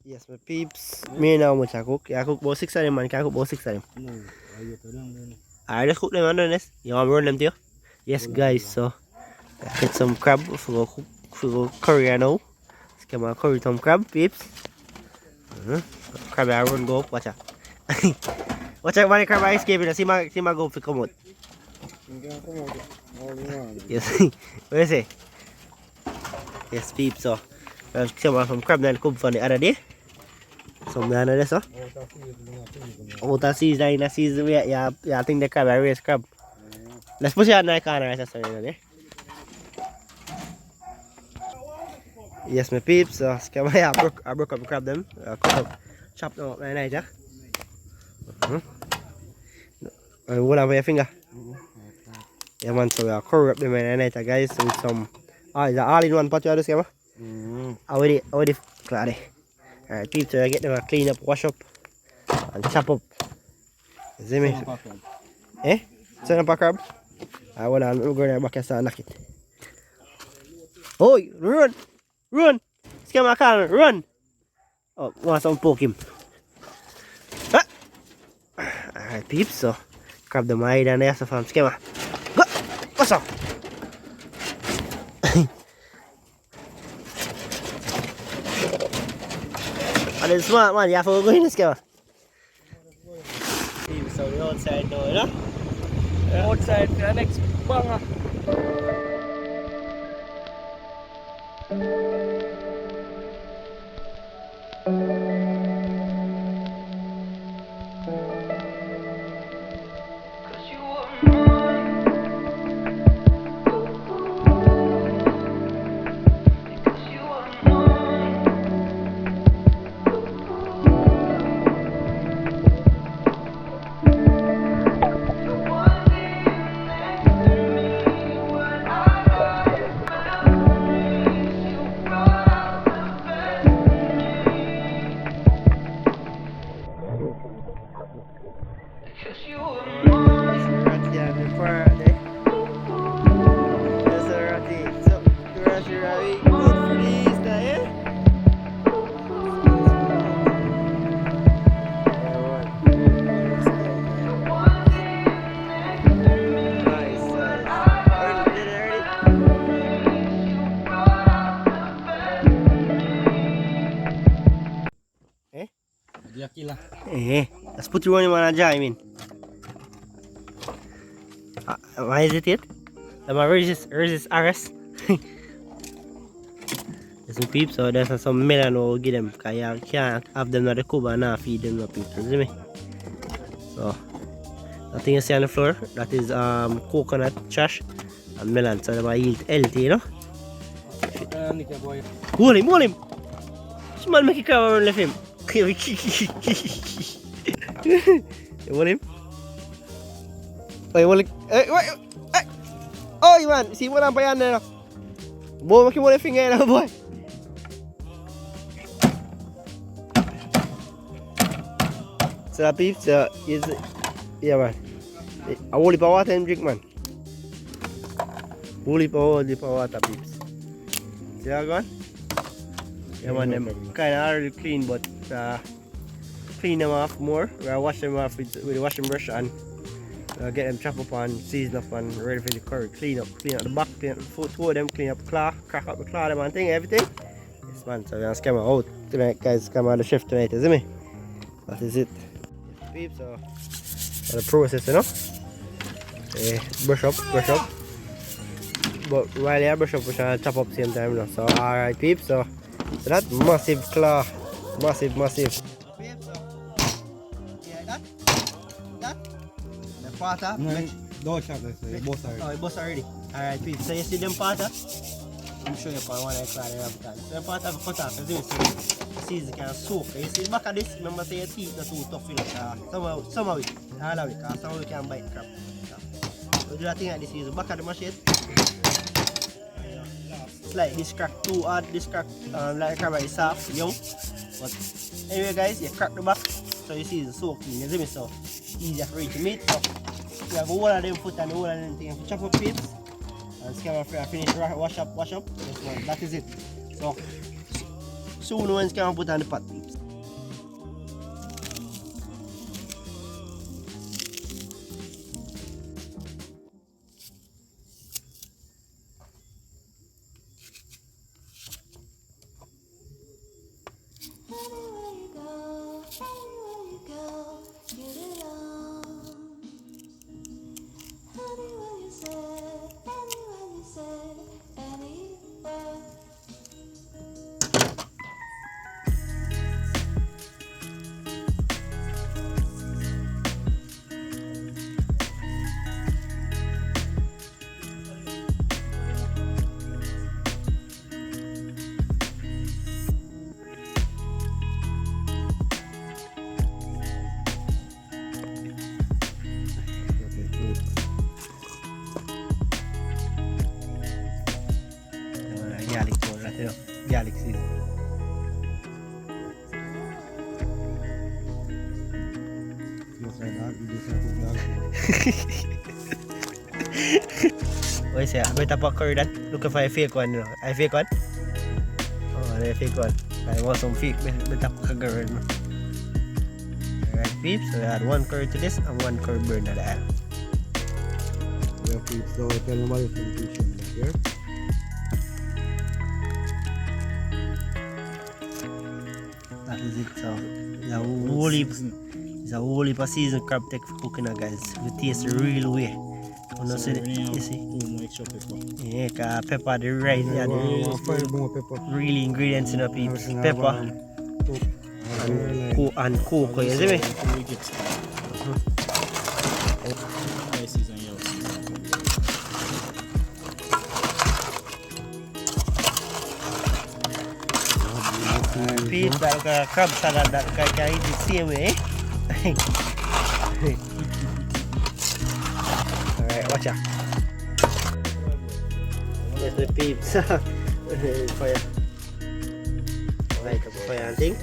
Yes, my peeps. Me now much I cook. I cook about 6 of them, man. Can I cook about 6 of them? No, I to them. Alright, let's cook them on this. You want me to run them to you? Yes, guys. So, I get some crab for go curry right now. Let's get my curry some crab, peeps. Crab I run go up. Watch out. Watch out, man. Crab I escaping. See my go to come out. Yes. What is it? Yes, peeps. So, I some crab that come from the other day. Some down there, so. Out of season, in the season, yeah, I think the crab, I raise crab. Let's push it out in the corner, right? Sorry, there. Yes, my peeps, so I broke up the crab them. Chop them up right now, yeah. And hold on with your finger. Yeah, man, so I curry up them right now, guys, with some. Oh, is that all in one pot you have to say, man? How would it clear? Alright, peeps, so I get them a clean up, wash up, and chop up. You see me? Eh? Send up a crab? Alright, hold on, we're going back and start knock it. Oh, run! Run! Scare my car, run! Oh, want some poke him. Ah! Alright, peeps, so grab the hide and there, so from scammer. Go! What's up? And it's smart, man, you have to go in the scammer. So we're outside now, you know? Outside for the next banger. Let's put you on a jar, I mean. Why is it? Where is this RS? There's some peeps, so there's some melon we'll give them, because you can't have them at the cover and not feed them no peeps, you see me? So, that thing you see on the floor, that is coconut trash and melon, so they might yield healthy, you know? Hold him! This man make a crab around left him. You want him? Oh, you want him? Hey. Oh, you man, see what I'm playing there? Boy, make him one finger now, boy. So that peeps, is yeah, man. A whole heap of water and drink, man. Whole heap of water, peeps. See how gone? Yeah, man, them kind of already clean, but clean them off more. We'll wash them off with the washing brush and get them chopped up and seasoned up and ready for the curry. Clean up the back, clean up the foot, two of them, clean up the claw, crack up the claw, them and thing, everything. Yes, man, so we're going to scam out tonight, guys. Come on the chef tonight, isn't it? That is it. Peeps, so the process, you know. Brush up. But while you brush up, we're trying to chop up same time, you know. So, alright, peeps, so that massive claw, massive. Peeps, so yeah, that. The pata. No, don't chop this, it bust already. Oh, it bust already. Alright, peeps, so you see them pata? I'm sure you can one I cry there every time. So the pata have cut off, you see. Season can soak. You see the back of this, remember say your teeth not too tough, you know, some of it, all of it, because some of it can bite crab. So do that thing like this, use the back of the machine. It's like this crack too hard, this crack like crab is soft, young. But anyway guys, you crack the back, so you see it's so clean, you see me, so easier for you to meat. So you have all of them foot and all of them things, chop up peeps, and scam after I finish wash up, that is it. So soon once can put on the pot peeps. What is it? Better pot curry then? Looking for a fake one, you know. A fake one? Oh, a fake one. I want some fake better pot curry. You know. Alright, peeps. So we add 1 curry to this and 1 curry burn at the end. Yeah, peeps. So tell nobody from the kitchen here. That is it. So it's a whole heap of seasoned crab take for cooking, guys. You taste the real way. You see it? You see? Yeah, cause pepper the right, yeah, the more pepper. really ingredients in the peeps. Pepper and cocoa, you see me? Peeps, that crab salad that can eat the same way, Alright, watch out. Yes, the peeps. Fire. Alright, the fire thing.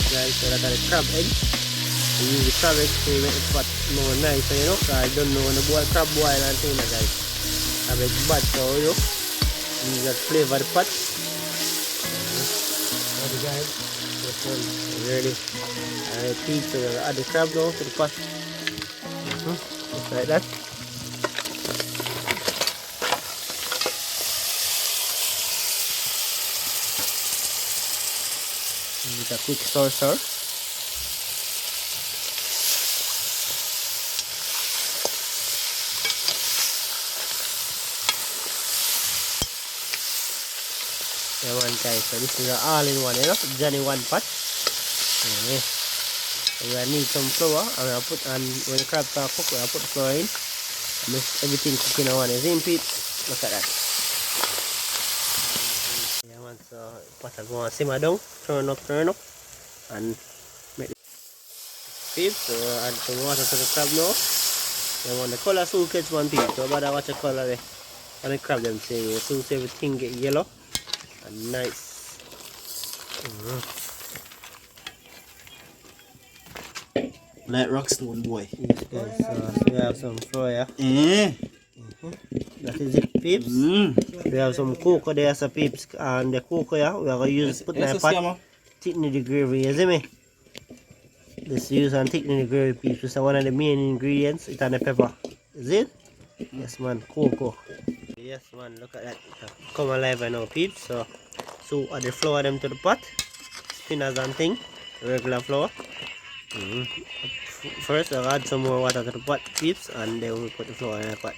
Guys, so that's the crab egg. We use the crab egg to make the pot more nice, you know. So I don't know when the boil crab boil and things like that. Crab egg bad, so you know. Use that flavor the pot. Ready, guys? This one ready. Alright, peeps, so we'll add the crab now to the pot. Just like that. With a quick stir. Yeah, one guys, so this is an all-in-one, you know, Johnny one pot. Yeah. So we need some flour, and I'll put on when the crabs are cooked, I'll put the flour in. Mix everything cooking in one. You see, peeps? Look at that. Yeah, man, so pot is going to simmer down, turn up, and make it. Peeps, so add some water to the crab now. Then when the color soon gets one peeps, so about watch the color there. And the crab them say, you soon see everything get yellow and nice. Like Rockstone boy. Yes, guys, so we have some flour. That is it, peeps. We have some cocoa there, so peeps, and the cocoa here, we are going to use put in a pot, thicken the gravy, you see me? This use and thicken the gravy, peeps. This is one of the main ingredients, it and the pepper. Is it? Yes, man, cocoa. Yes, man, look at that. Come alive now, peeps. So add the flour them to the pot, spinners and thing, regular flour. First, I'll add some more water to the pot, peeps, and then we'll put the flour in the pot.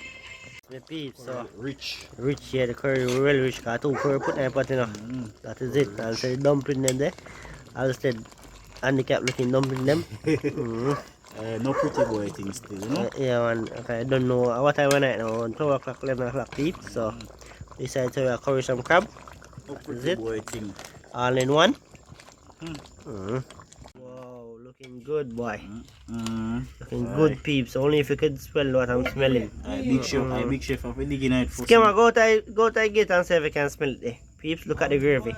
The peeps, so Rich, yeah, the curry really rich. Got 2 curry put in the pot, you know. That is it. And so the dumpling them there. I said handicap looking dumpling them. no pretty boy things still, you know? Yeah, man. Okay, I don't know what time right now. 12 o'clock, 11 o'clock, peeps. So decided to curry some crab. No That is pretty it. boy thing. All in one. Wow, looking good, boy. Looking good, peeps. Only if you could smell what I'm smelling. Big chef, I'm digging out for Skimmer, go to gate and see if you can smell it. Peeps, look at the gravy.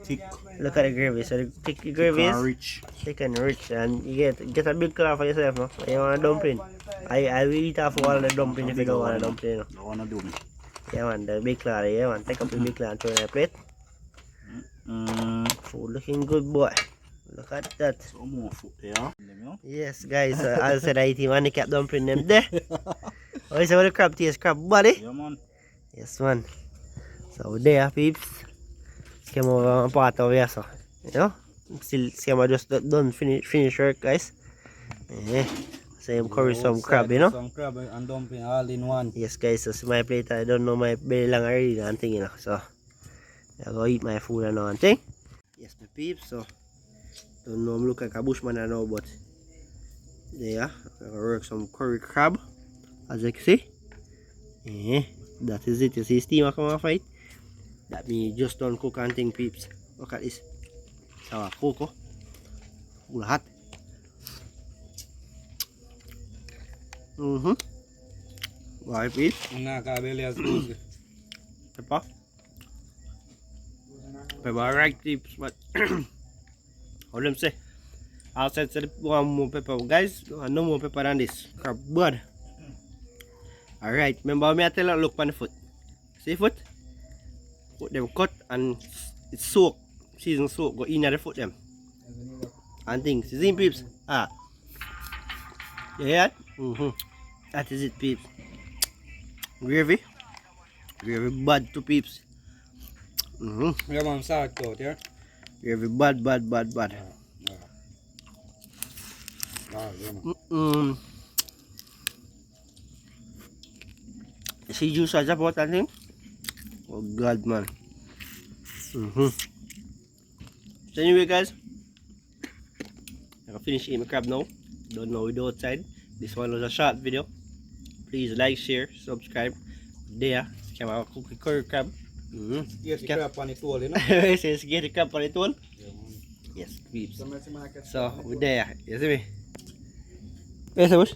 thick. Look at the gravy. So the thick gravy is Rich. thick and rich, and you get a big claw for yourself, no? You want a dumpling? I will eat off all the dumpling if you don't want a dumpling, no? Don't wanna do me. Yeah, man, the big claw, yeah, man. Take up the big claw and throw it in a plate. Food looking good, boy. Look at that. Some more food there. Yes, guys, as I said, I eat him handicap dumpling them there. Oh, you say what the crab taste? Crab body? Yeah, man. Yes, man. So there, peeps. Came over and part of here, so you know. Still, Scammer just done finish work, guys. Yeah. So I'm curry some crab, you know. Some crab and dumpling all in one. Yes, guys. So my plate, I don't know my belly long already and thing, you know. So I go eat my food and all and thing. Yes, my peeps. So don't know, I'm looking like a bushman I know, but there, I work some curry crab, as you can see. Yeah, that is it. You see steamer come off it. That me just done cook and thing, peeps. Look at this. Sour cocoa. Full hot. Why, peeps? Pepper. Pepper right, peeps, but how them say? I'll set one more pepper, guys. No more pepper than this. Crab bud. Alright, remember me I tell you look on the foot. See foot? Put them cut and it's soak. Season soak. Go in at the foot them. And things. You see peeps? Ah. You hear that? That is it peeps. Gravy. Gravy bad to peeps. Yeah, man, salt out, yeah? Gravy bad. Yeah, man. See juice as about that thing? Oh god, man. So anyway, guys, I can finish eating my crab now. Don't know we do outside. This one was a short video. Please like, share, subscribe. There, came out Cookup Curry Crab. Yes, crab on it all, you know? It says get the crab on it all. Yeah, man. Yes, peeps. Somebody market. So we're there. You see me? Yes, Bush.